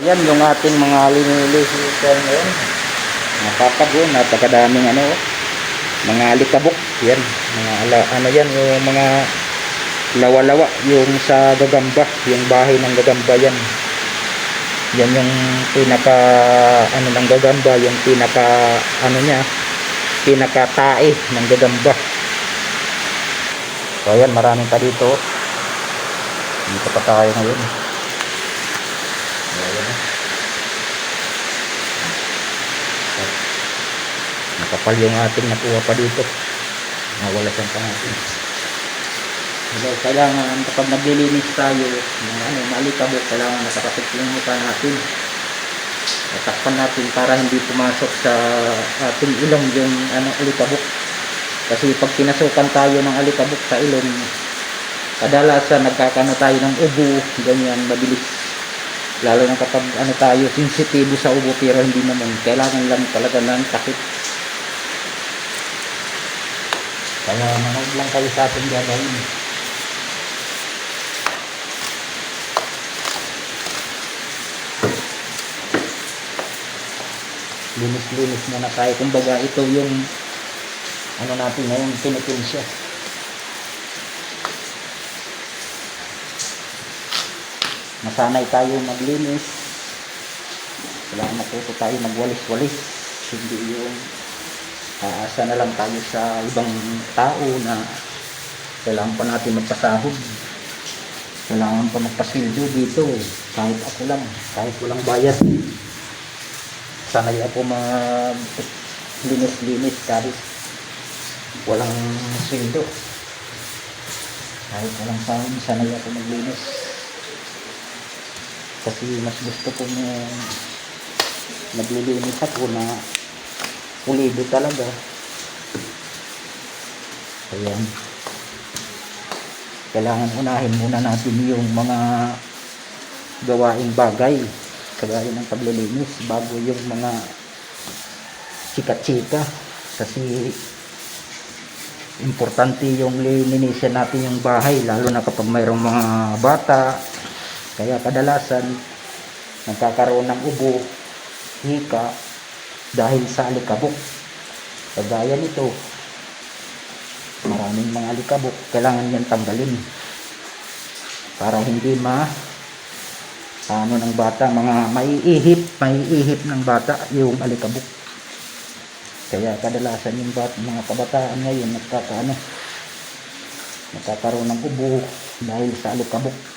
Ayan yung ating mga linilisikan ngayon. Napapag napakadaming mga alikabok. Yan, ano yan, yung mga lawa-lawa, yung sa gagamba, yung bahay ng gagamba yan. Yan yung pinaka ng gagamba, yung pinaka niya, pinaka tae ng gagamba. So ayan, maraming pa dito. Dito pa tayo ngayon. Ayan. Nakapal yung ating nakuha pa dito. Nawala siyang pangatin. So, kailangan kapag naglilinis tayo ng alikabok, kailangan nakakapit yung mukha natin. Takpan natin para hindi pumasok sa ating ilong yung alikabok. Kasi pag pinasukan tayo ng alikabok sa ilong, kadalasan nagkakano tayo ng ubo, ganyan, mabilis. Lalo na kapag tayo sensitibo sa ubo, pero hindi naman, kailangan lang talaga ng takip. Kaya manood lang kayo sa ating gagawin. Linis-linis muna tayo. Kumbaga ito yung natin ngayon, pinipilsya. Masanay tayo maglinis. Kailangan matuto tayo magwalis-walis. Hindi yung aasa na lang tayo sa ibang tao na kailangan pa natin magpasahod. Kailangan pa magpasildo dito. Kahit ako lang, kahit walang bayad. Sanay ako linis-linis kahit walang sweldo. Kahit walang sahod, sanay ako maglinis. Kasi mas gusto ko naglilinis ako na pulido talaga. Ayan. Kailangan unahin muna natin yung mga gawaing bagay kagaya ng paglilinis bago yung mga chika-chika. Kasi importante yung linisin natin yung bahay, lalo na kapag mayroong mga bata. Kaya kadalasan nagkakaroon ng ubo, hika dahil sa alikabok. Kagaya nito, maraming mga alikabok, kailangan yan tanggalin para hindi ng bata, mga maiihip ng bata yung alikabok. Kaya kadalasan yung mga kabataan ngayon nagkakaroon ng ubo dahil sa alikabok.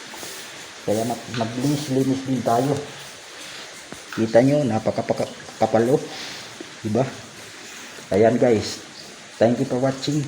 Kaya maglinis-linis din tayo. Kita nyo, napakapalo, diba? Ayan guys, thank you for watching.